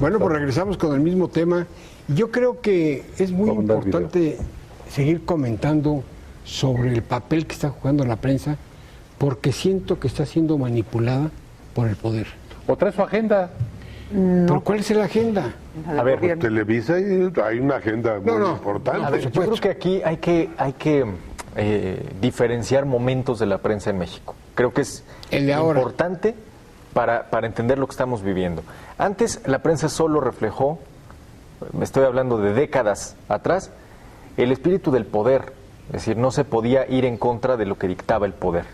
Bueno, pues regresamos con el mismo tema. Yo creo que es muy importante seguir comentando sobre el papel que está jugando la prensa, porque siento que está siendo manipulada por el poder. ¿O trae su agenda? No. ¿Pero cuál es la agenda? A ver, pues Televisa hay una agenda muy importante. A ver, yo creo que aquí hay que diferenciar momentos de la prensa en México. Creo que es importante para entender lo que estamos viviendo. Antes la prensa solo reflejó, me estoy hablando de décadas atrás, el espíritu del poder. Es decir, no se podía ir en contra de lo que dictaba el poder.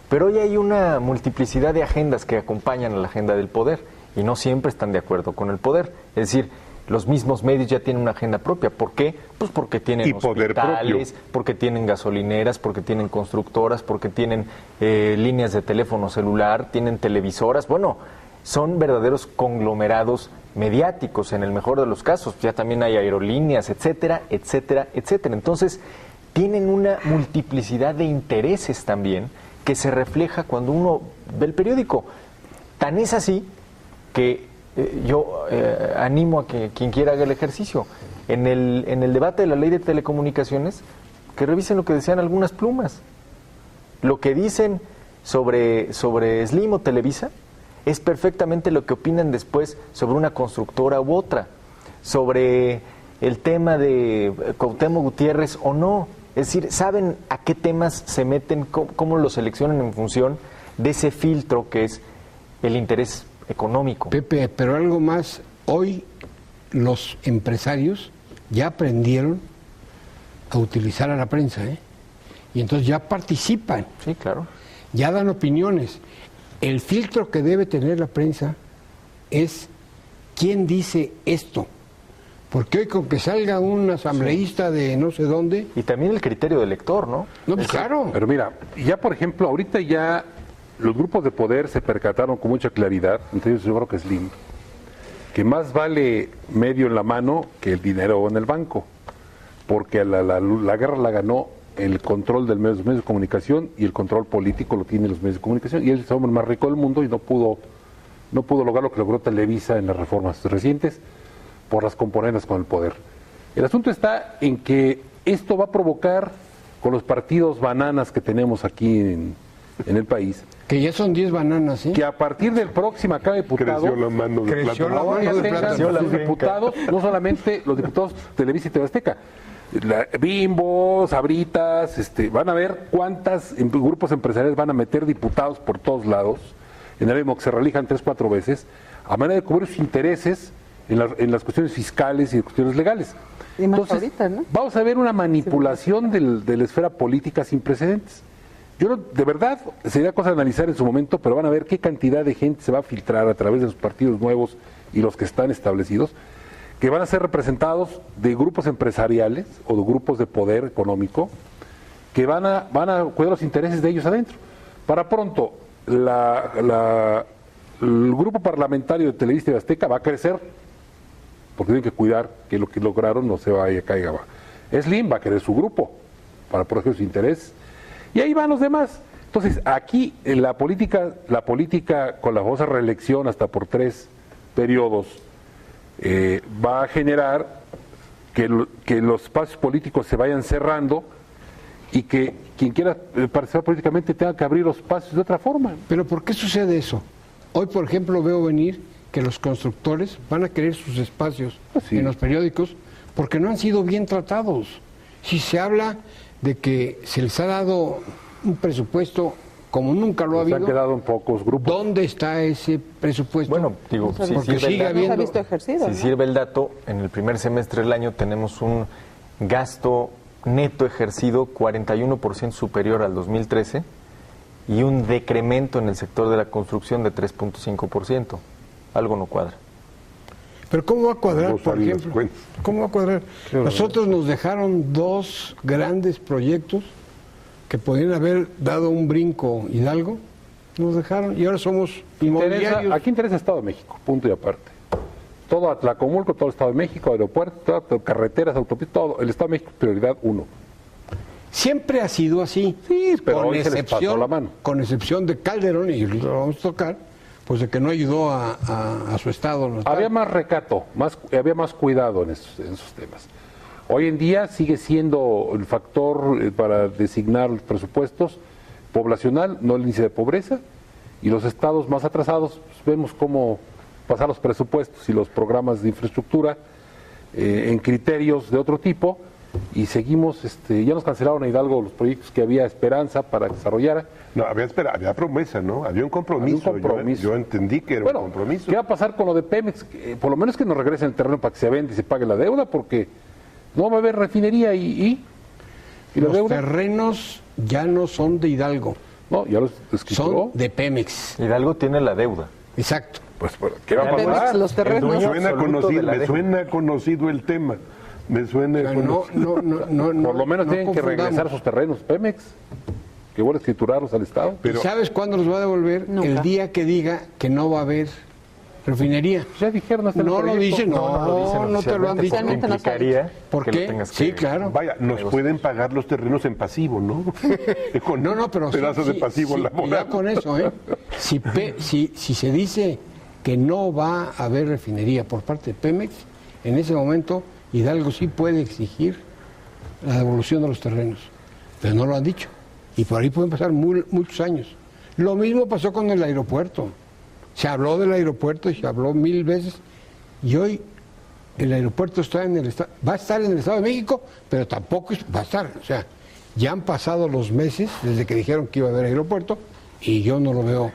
Pero hoy hay una multiplicidad de agendas que acompañan a la agenda del poder y no siempre están de acuerdo con el poder. Es decir, los mismos medios ya tienen una agenda propia. ¿Por qué? Pues porque tienen hospitales, porque tienen gasolineras, porque tienen constructoras, porque tienen líneas de teléfono celular, tienen televisoras. Bueno, son verdaderos conglomerados mediáticos en el mejor de los casos. Ya también hay aerolíneas, etcétera, etcétera, etcétera. Entonces, tienen una multiplicidad de intereses también que se refleja cuando uno ve el periódico. Tan es así que yo animo a que quien quiera haga el ejercicio. En el debate de la ley de telecomunicaciones, que revisen lo que decían algunas plumas. Lo que dicen sobre Slim o Televisa es perfectamente lo que opinan después sobre una constructora u otra, sobre el tema de Cuauhtémoc Gutiérrez o no. Es decir, saben a qué temas se meten, cómo lo seleccionan en función de ese filtro que es el interés económico. Pepe, pero algo más, hoy los empresarios ya aprendieron a utilizar a la prensa, y entonces ya participan. Sí, claro. Ya dan opiniones. El filtro que debe tener la prensa es quién dice esto. Porque hoy con que salga un asambleísta de no sé dónde... Y también el criterio del lector, ¿no? No, pues claro. Pero mira, ya por ejemplo, ahorita ya los grupos de poder se percataron con mucha claridad, entre ellos yo creo que es Slim, que más vale medio en la mano que el dinero en el banco. Porque la guerra la ganó el control de los medios de comunicación y el control político lo tienen los medios de comunicación. Y él es el hombre más rico del mundo y no pudo lograr lo que logró Televisa en las reformas recientes, por las componendas con el poder. El asunto está en que esto va a provocar, con los partidos bananas que tenemos aquí en el país, que ya son 10 bananas, que a partir del próximo cada diputado creció la mano de plátano. Los diputados, no solamente los diputados Televisa y TV Azteca, Bimbo, Sabritas, van a ver cuántas grupos empresariales van a meter diputados por todos lados, en el mismo que se reelijan 3-4 veces, a manera de cubrir sus intereses en las cuestiones fiscales y cuestiones legales. Y más ahorita, ¿no? Vamos a ver una manipulación de la esfera política sin precedentes. De verdad, sería cosa de analizar en su momento, pero van a ver qué cantidad de gente se va a filtrar a través de sus partidos nuevos y los que están establecidos, que van a ser representados de grupos empresariales o de grupos de poder económico, que van a cuidar los intereses de ellos adentro. Para pronto, el grupo parlamentario de Televisa y Azteca va a crecer, porque tienen que cuidar que lo que lograron no se vaya, caiga abajo. Slim va a querer su grupo para proteger sus intereses. Y ahí van los demás. Entonces, aquí la política con la famosa reelección hasta por 3 periodos va a generar que los espacios políticos se vayan cerrando y que quien quiera participar políticamente tenga que abrir los espacios de otra forma. ¿Pero por qué sucede eso? Hoy, por ejemplo, veo venir que los constructores van a querer sus espacios en los periódicos porque no han sido bien tratados. Si se habla de que se les ha dado un presupuesto como nunca lo ha habido, han quedado en pocos grupos. ¿Dónde está ese presupuesto? Bueno, digo, porque sigue habiendo... Si sirve el dato, en el primer semestre del año tenemos un gasto neto ejercido 41% superior al 2013 y un decremento en el sector de la construcción de 3.5%. Algo no cuadra. Pero ¿cómo va a cuadrar, por ejemplo? ¿Cómo va a cuadrar? Nosotros nos dejaron 2 grandes proyectos que podrían haber dado un brinco Hidalgo, nos dejaron y ahora somos inmobiliarios. Aquí interesa Estado de México, punto y aparte. Todo Atlacomulco, todo el Estado de México, aeropuertos, carreteras, autopistas, todo. El Estado de México, prioridad 1. Siempre ha sido así. Sí, pero hoy se les pasó la mano. Con excepción de Calderón, y lo vamos a tocar, pues de que no ayudó a su estado. ¿No? Había más recato, había más cuidado en esos temas. Hoy en día sigue siendo el factor para designar los presupuestos poblacional, no el índice de pobreza, y los estados más atrasados, pues, vemos cómo pasar los presupuestos y los programas de infraestructura en criterios de otro tipo, y seguimos, ya nos cancelaron a Hidalgo los proyectos que había esperanza para desarrollar. No, había promesa, ¿no? Había un compromiso. Yo entendí que era un compromiso. ¿Qué va a pasar con lo de Pemex? Por lo menos que nos regresen el terreno para que se venda y se pague la deuda, porque no va a haber refinería y los deuda. Terrenos ya no son de Hidalgo. No, ya los escrituró. Son de Pemex. Hidalgo tiene la deuda. Exacto. Pues, ¿qué va a pasar? Los terrenos. Me suena conocido el tema. Me suena conocido. Por lo menos tienen que regresar sus terrenos Pemex, que vuelve a escriturarlos al Estado. Pero, ¿sabes cuándo los va a devolver? Nunca. El día que diga que no va a haber refinería. Ya dijeron hasta no lo dicen, no te lo han dicho. ¿Por qué? Sí, claro. Vaya, nos pueden pagar los terrenos en pasivo, ¿no? Con pero pedazos de pasivo laboral. Ya con eso, si se dice que no va a haber refinería por parte de Pemex, en ese momento Hidalgo sí puede exigir la devolución de los terrenos, pero no lo han dicho. Y por ahí pueden pasar muchos años. Lo mismo pasó con el aeropuerto. Se habló del aeropuerto y se habló 1000 veces. Y hoy el aeropuerto está va a estar en el Estado de México, pero tampoco va a estar. O sea, ya han pasado los meses desde que dijeron que iba a haber aeropuerto y yo no lo veo.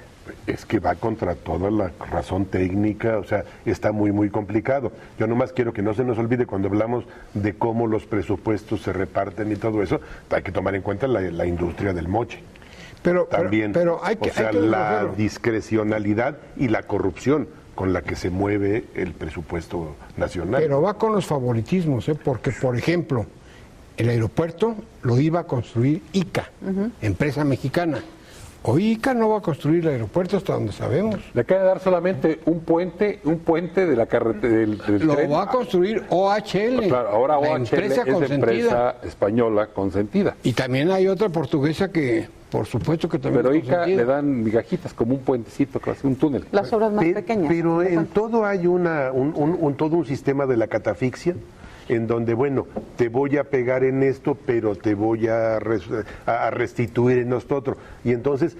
Es que va contra toda la razón técnica, o sea, está muy, muy complicado. Yo nomás quiero que no se nos olvide cuando hablamos de cómo los presupuestos se reparten y todo eso, hay que tomar en cuenta la industria del moche. También, pero hay que la discrecionalidad y la corrupción con la que se mueve el presupuesto nacional. Pero va con los favoritismos, porque, por ejemplo, el aeropuerto lo iba a construir ICA, empresa mexicana. Hoy ICA no va a construir el aeropuerto hasta donde sabemos. Le acaba de dar solamente un puente de la carretera del tren. Lo va a construir OHL. Claro, ahora OHL empresa es la empresa española consentida. Y también hay otra portuguesa que, por supuesto que también. Pero ICA le dan migajitas como un puentecito, casi un túnel. Las obras más pequeñas. Pero en todo hay todo un sistema de la catafixia, en donde, bueno, te voy a pegar en esto, pero te voy a restituir en esto otro. Y entonces,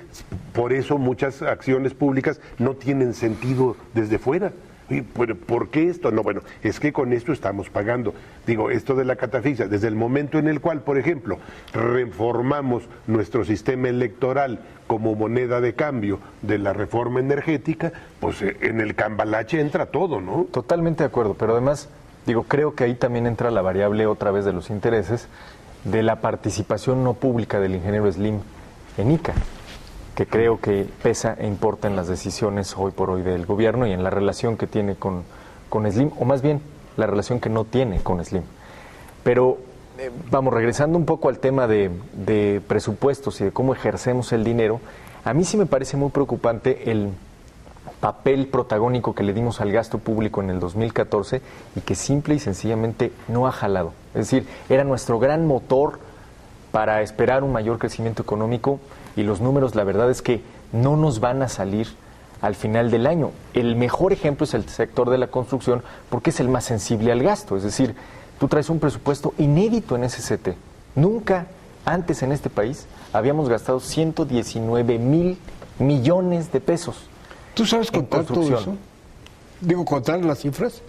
por eso muchas acciones públicas no tienen sentido desde fuera. ¿Por qué esto? No, bueno, es que con esto estamos pagando. Digo, esto de la catafixia, desde el momento en el cual, por ejemplo, reformamos nuestro sistema electoral como moneda de cambio de la reforma energética, pues en el cambalache entra todo, ¿no? Totalmente de acuerdo, pero además, creo que ahí también entra la variable otra vez de los intereses de la participación no pública del ingeniero Slim en ICA, que creo que pesa e importa en las decisiones hoy por hoy del gobierno y en la relación que tiene con Slim, o más bien la relación que no tiene con Slim. Pero vamos, regresando un poco al tema de presupuestos y de cómo ejercemos el dinero, a mí sí me parece muy preocupante el papel protagónico que le dimos al gasto público en el 2014 y que simple y sencillamente no ha jalado. Es decir, era nuestro gran motor para esperar un mayor crecimiento económico y los números, la verdad es que no nos van a salir al final del año. El mejor ejemplo es el sector de la construcción porque es el más sensible al gasto. Es decir, tú traes un presupuesto inédito en SCT. Nunca antes en este país habíamos gastado 119,000 millones de pesos. ¿Tú sabes contar todo eso? Contar las cifras.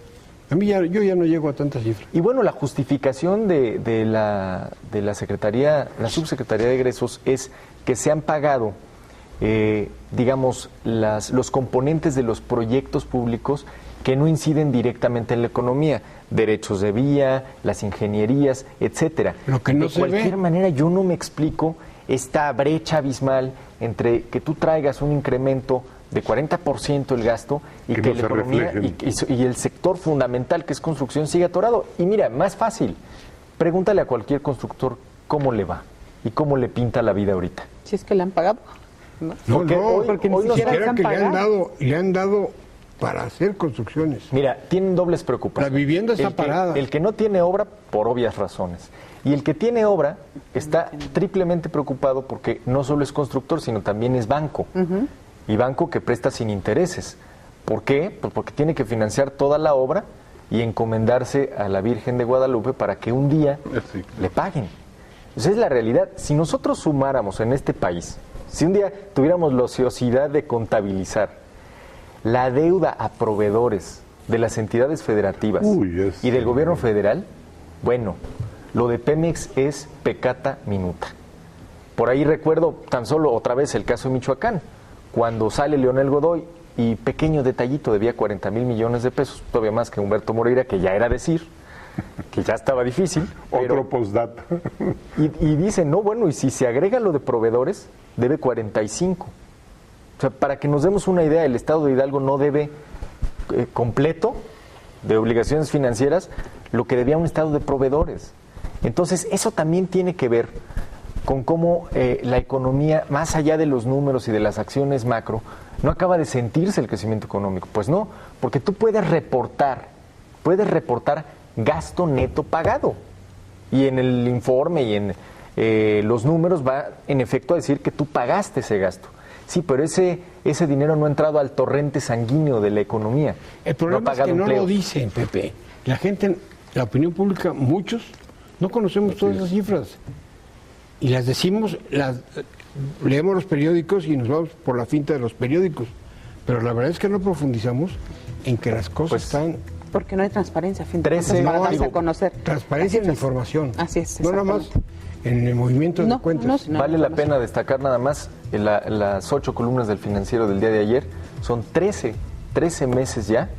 A mí yo ya no llego a tantas cifras. Y bueno, la justificación de la Secretaría, la Subsecretaría de Egresos es que se han pagado, los componentes de los proyectos públicos que no inciden directamente en la economía, derechos de vía, las ingenierías, etcétera. Lo que no de cualquier manera, yo no me explico esta brecha abismal entre que tú traigas un incremento de 40% el gasto y que la economía y el sector fundamental que es construcción sigue atorado. Y mira, más fácil, pregúntale a cualquier constructor cómo le va y cómo le pinta la vida ahorita. Si es que le han pagado. Porque ni siquiera que le han dado para hacer construcciones. Mira, tienen dobles preocupaciones. La vivienda está parada. El que no tiene obra, por obvias razones. Y el que tiene obra está triplemente preocupado porque no solo es constructor, sino también es banco. y banco que presta sin intereses. ¿Por qué? Pues porque tiene que financiar toda la obra y encomendarse a la Virgen de Guadalupe para que un día le paguen. Esa es la realidad. Si nosotros sumáramos en este país, si un día tuviéramos la ociosidad de contabilizar la deuda a proveedores de las entidades federativas y del gobierno federal, bueno, lo de Pemex es peccata minuta. Por ahí recuerdo tan solo otra vez el caso de Michoacán, cuando sale Leonel Godoy y pequeño detallito, debía 40 mil millones de pesos, todavía más que Humberto Moreira, que ya era decir, que ya estaba difícil. Otro postdata. Y dicen, no, bueno, y si se agrega lo de proveedores, debe 45. O sea, para que nos demos una idea, el Estado de Hidalgo no debe completo de obligaciones financieras lo que debía un Estado de proveedores. Entonces, eso también tiene que ver con cómo la economía, más allá de los números y de las acciones macro, no acaba de sentirse el crecimiento económico. Pues no, porque tú puedes reportar gasto neto pagado. Y en el informe y en los números va en efecto a decir que tú pagaste ese gasto. Sí, pero ese dinero no ha entrado al torrente sanguíneo de la economía. El problema es que no lo dicen, Pepe. La gente, la opinión pública, muchos, no conocemos todas esas cifras. Y las decimos, leemos los periódicos y nos vamos por la finta de los periódicos. Pero la verdad es que no profundizamos en que las cosas están... Porque no hay transparencia, a fin de cuentas, para darse a conocer. Transparencia en la información. Así es. No nada más en el movimiento de cuentas. Vale la pena destacar nada más las 8 columnas del Financiero del día de ayer. Son 13 meses ya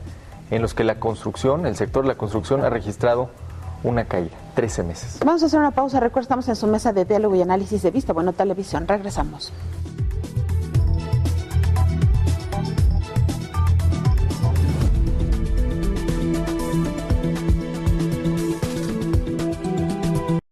en los que la construcción, el sector de la construcción ha registrado una caída. 13 meses. Vamos a hacer una pausa. Recuerda, estamos en su mesa de diálogo y análisis de Vista Bueno Televisión. Regresamos.